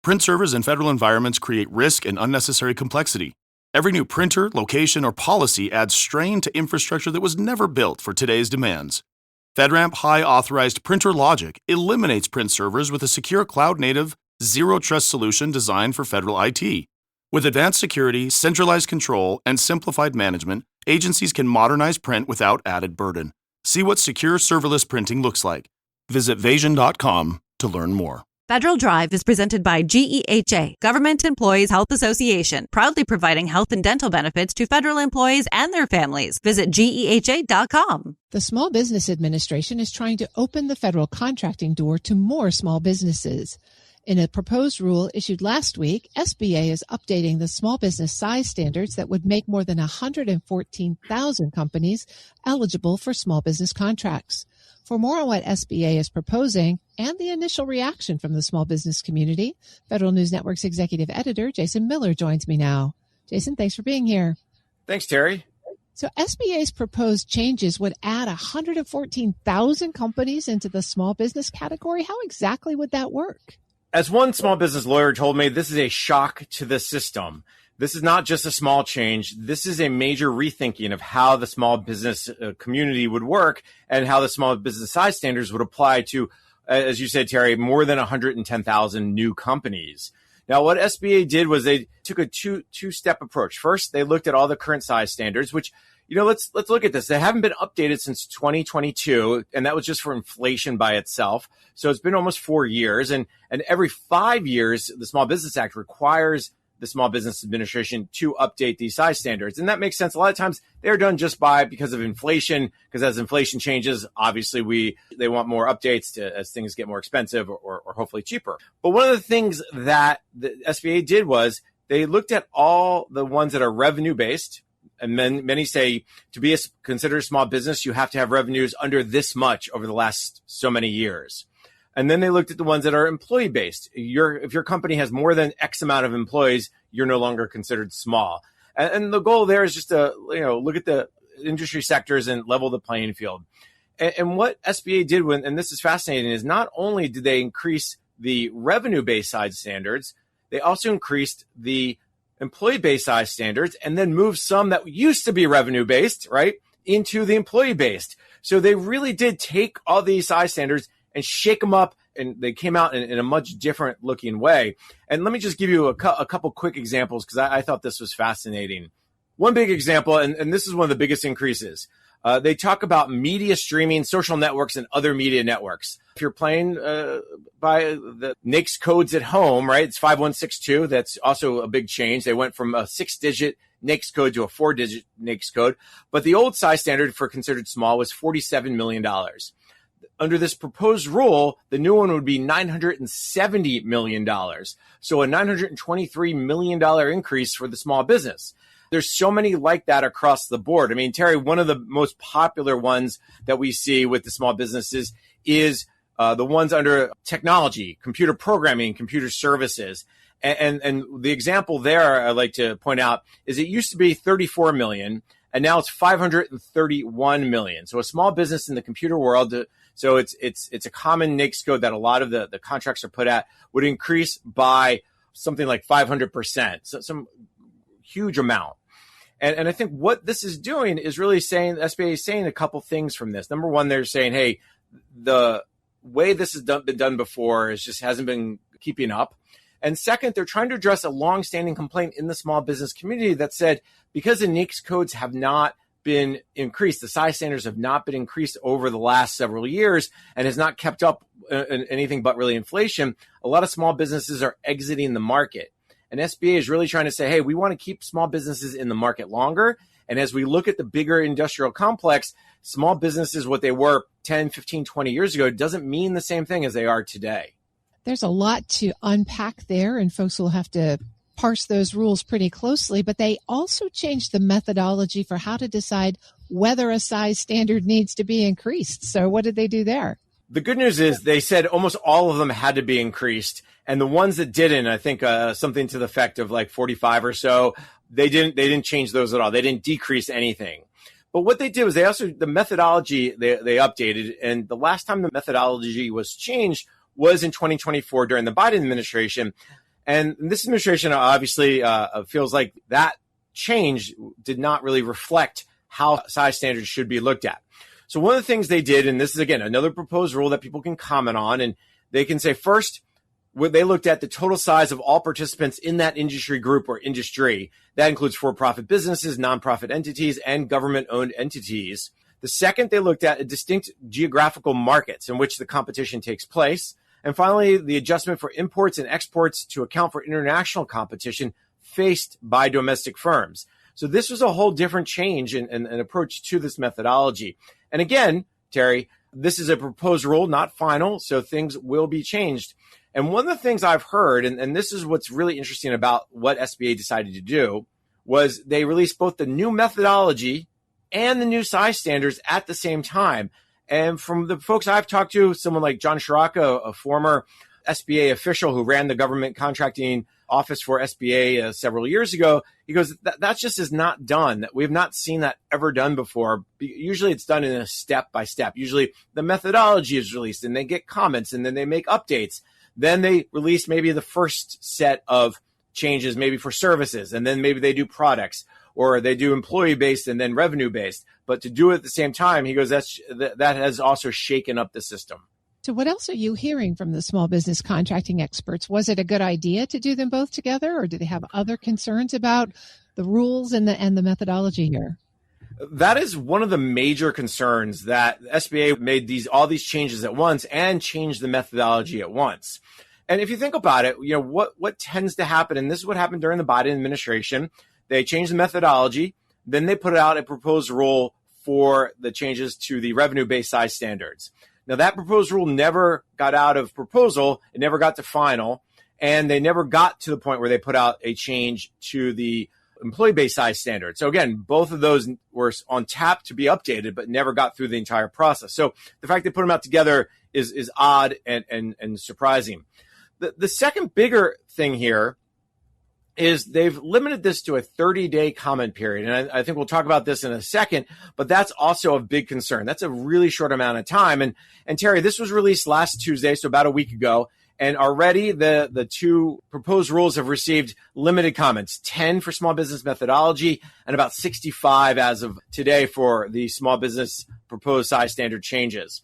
Print servers in federal environments create risk and unnecessary complexity. Every new printer, location, or policy adds strain to infrastructure that was never built for today's demands. FedRAMP High Authorized Printer Logic eliminates print servers with a secure cloud-native, zero-trust solution designed for federal IT. With advanced security, centralized control, and simplified management, agencies can modernize print without added burden. See what secure serverless printing looks like. Visit Vasion.com to learn more. Federal Drive is presented by GEHA, Government Employees Health Association, proudly providing health and dental benefits to federal employees and their families. Visit GEHA.com. The Small Business Administration is trying to open the federal contracting door to more small businesses. In a proposed rule issued last week, SBA is updating the small business size standards that would make more than 114,000 companies eligible for small business contracts. For more on what SBA is proposing and the initial reaction from the small business community, Federal News Network's executive editor, Jason Miller, joins me now. Jason, thanks for being here. Thanks, Terry. So SBA's proposed changes would add 114,000 companies into the small business category. How exactly would that work? As one small business lawyer told me, this is a shock to the system. This is not just a small change. This is a major rethinking of how the small business community would work and how the small business size standards would apply to, as you said, Terry, more than 110,000 new companies. Now, what SBA did was they took a two-step approach. First, they looked at all the current size standards, which, let's look at this. They haven't been updated since 2022, and that was just for inflation by itself. So it's been almost 4 years, and every 5 years, the Small Business Act requires the Small Business Administration to update these size standards. And that makes sense. A lot of times they're done just because of inflation, because as inflation changes, obviously they want more updates as things get more expensive or hopefully cheaper. But one of the things that the SBA did was they looked at all the ones that are revenue based. And many say to be considered a small business, you have to have revenues under this much over the last so many years. And then they looked at the ones that are employee-based. If your company has more than X amount of employees, you're no longer considered small. And the goal there is just to look at the industry sectors and level the playing field. And what SBA did, and this is fascinating, is not only did they increase the revenue-based size standards, they also increased the employee-based size standards and then moved some that used to be revenue-based, right, into the employee-based. So they really did take all these size standards and shake them up, and they came out in a much different looking way. And let me just give you a couple quick examples because I thought this was fascinating. One big example, and this is one of the biggest increases, they talk about media streaming, social networks, and other media networks. If you're playing by the NAICS codes at home, right, it's 5162. That's also a big change. They went from a 6-digit NAICS code to a 4-digit NAICS code. But the old size standard for considered small was $47 million. Under this proposed rule, the new one would be $970 million. So a $923 million increase for the small business. There's so many like that across the board. I mean, Terry, one of the most popular ones that we see with the small businesses is the ones under technology, computer programming, computer services. And the example there I'd like to point out is it used to be 34 million, and now it's 531 million. So a small business in the computer world, so it's a common NAICS code that a lot of the contracts are put at, would increase by something like 500%, so some huge amount. And I think what this is doing is really saying, the SBA is saying a couple things from this. Number one, they're saying, hey, the way this has been done before hasn't been keeping up. And second, they're trying to address a longstanding complaint in the small business community that said, because the NAICS codes have not been increased, the size standards have not been increased over the last several years and has not kept up in anything but really inflation, a lot of small businesses are exiting the market. And SBA is really trying to say, hey, we want to keep small businesses in the market longer. And as we look at the bigger industrial complex, small businesses, what they were 10, 15, 20 years ago, doesn't mean the same thing as they are today. There's a lot to unpack there, and folks will have to parse those rules pretty closely, but they also changed the methodology for how to decide whether a size standard needs to be increased. So what did they do there? The good news is they said almost all of them had to be increased. And the ones that didn't, I think something to the effect of like 45 or so, they didn't change those at all. They didn't decrease anything. But what they did was the methodology they updated. And the last time the methodology was changed was in 2024 during the Biden administration. And this administration obviously feels like that change did not really reflect how size standards should be looked at. So one of the things they did, and this is, again, another proposed rule that people can comment on, and they can say, first, they looked at the total size of all participants in that industry group or industry. That includes for-profit businesses, nonprofit entities, and government-owned entities. The second, they looked at distinct geographical markets in which the competition takes place. And finally, the adjustment for imports and exports to account for international competition faced by domestic firms. So this was a whole different change and approach to this methodology. And again, Terry, this is a proposed rule, not final, so things will be changed. And one of the things I've heard, and this is what's really interesting about what SBA decided to do, was they released both the new methodology and the new size standards at the same time. And from the folks I've talked to, someone like John Shiraka, a former SBA official who ran the government contracting office for SBA several years ago, he goes, that just is not done. We have not seen that ever done before. Usually it's done in a step by step. Usually the methodology is released and they get comments and then they make updates. Then they release maybe the first set of changes, maybe for services, and then maybe they do products, or they do employee-based and then revenue-based. But to do it at the same time, he goes, that has also shaken up the system. So what else are you hearing from the small business contracting experts? Was it a good idea to do them both together, or do they have other concerns about the rules and the methodology here? That is one of the major concerns, that SBA made all these changes at once and changed the methodology at once. And if you think about it, what tends to happen, and this is what happened during the Biden administration, they changed the methodology, then they put out a proposed rule for the changes to the revenue-based size standards. Now, that proposed rule never got out of proposal, it never got to final, and they never got to the point where they put out a change to the employee-based size standard. So again, both of those were on tap to be updated, but never got through the entire process. So the fact they put them out together is odd and surprising. The second bigger thing here is they've limited this to a 30-day comment period. And I think we'll talk about this in a second, but that's also a big concern. That's a really short amount of time. And Terry, this was released last Tuesday, so about a week ago. And already the two proposed rules have received limited comments, 10 for small business methodology and about 65 as of today for the small business proposed size standard changes.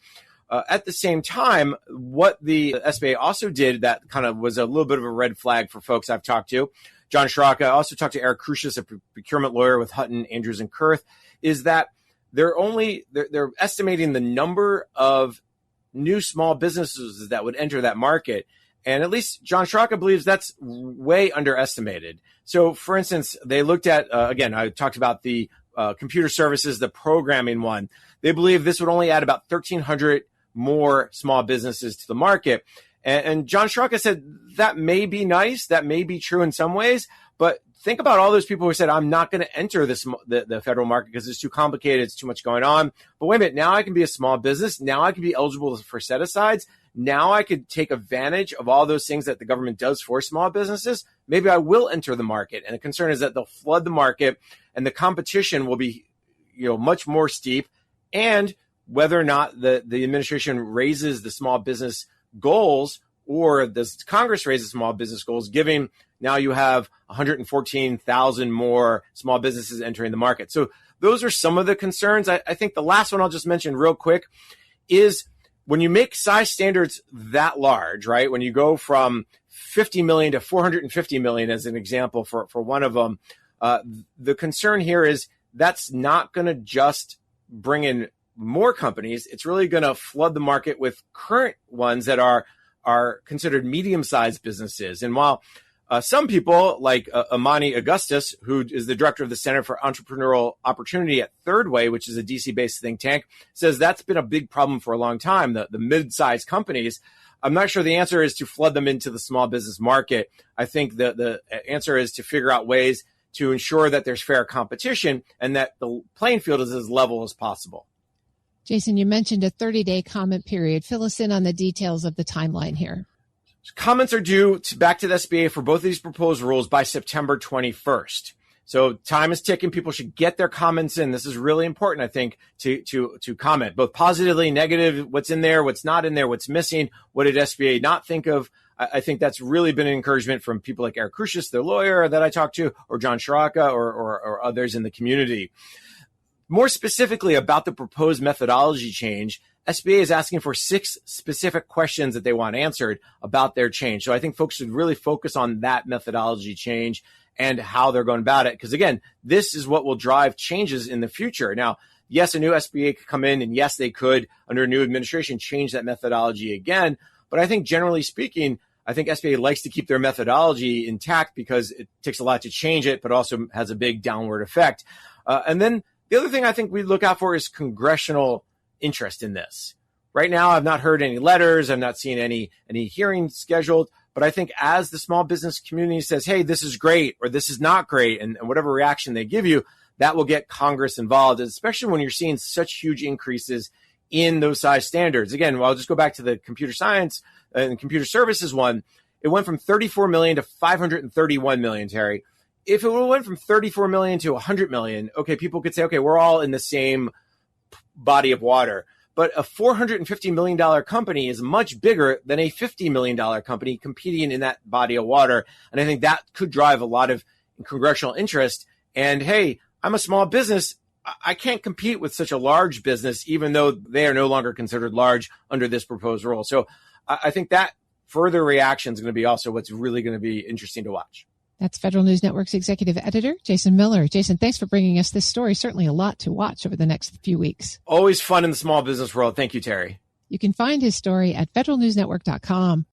At the same time, what the SBA also did that kind of was a little bit of a red flag for folks I've talked to, John Shiraka, I also talked to Eric Crucius, a procurement lawyer with Hutton, Andrews, and Kurth, is that they're estimating the number of new small businesses that would enter that market. And at least John Shiraka believes that's way underestimated. So, for instance, they looked at, again, I talked about the computer services, the programming one. They believe this would only add about 1,300 more small businesses to the market. And John Shiraka said that may be nice, that may be true in some ways, but think about all those people who said, I'm not going to enter the federal market because it's too complicated, it's too much going on. But wait a minute, now I can be a small business, now I can be eligible for set-asides, now I could take advantage of all those things that the government does for small businesses. Maybe I will enter the market. And the concern is that they'll flood the market and the competition will be much more steep. And whether or not the administration raises the small business goals, or does Congress raise the small business goals, given now you have 114,000 more small businesses entering the market. So those are some of the concerns. I think the last one I'll just mention real quick is when you make size standards that large, right? When you go from 50 million to 450 million as an example for one of them, the concern here is that's not going to just bring in more companies. It's really going to flood the market with current ones that are considered medium-sized businesses. And while some people like Amani Augustus, who is the director of the Center for Entrepreneurial Opportunity at Third Way, which is a DC-based think tank, says that's been a big problem for a long time, the mid-sized companies. I'm not sure the answer is to flood them into the small business market. I think the answer is to figure out ways to ensure that there's fair competition and that the playing field is as level as possible. Jason, you mentioned a 30-day comment period. Fill us in on the details of the timeline here. Comments are due back to the SBA for both of these proposed rules by September 21st. So time is ticking. People should get their comments in. This is really important, I think, to comment, both positively, negative, what's in there, what's not in there, what's missing, what did SBA not think of. I think that's really been an encouragement from people like Eric Crucius, the lawyer that I talked to, or John Shiraka, or others in the community. More specifically about the proposed methodology change, SBA is asking for 6 specific questions that they want answered about their change. So I think folks should really focus on that methodology change and how they're going about it. Because again, this is what will drive changes in the future. Now, yes, a new SBA could come in, and yes, they could, under a new administration, change that methodology again. But I think generally speaking, I think SBA likes to keep their methodology intact because it takes a lot to change it, but also has a big downward effect. And then the other thing I think we look out for is congressional interest in this. Right now, I've not heard any letters. I've not seen any hearings scheduled. But I think as the small business community says, hey, this is great or this is not great, and whatever reaction they give you, that will get Congress involved, especially when you're seeing such huge increases in those size standards. Again, I'll just go back to the computer science and computer services one. It went from 34 million to 531 million, Terry. If it went from 34 million to 100 million, okay, people could say, okay, we're all in the same body of water. But a $450 million company is much bigger than a $50 million company competing in that body of water. And I think that could drive a lot of congressional interest. And hey, I'm a small business. I can't compete with such a large business, even though they are no longer considered large under this proposed rule. So I think that further reaction is going to be also what's really going to be interesting to watch. That's Federal News Network's executive editor, Jason Miller. Jason, thanks for bringing us this story. Certainly a lot to watch over the next few weeks. Always fun in the small business world. Thank you, Terry. You can find his story at federalnewsnetwork.com.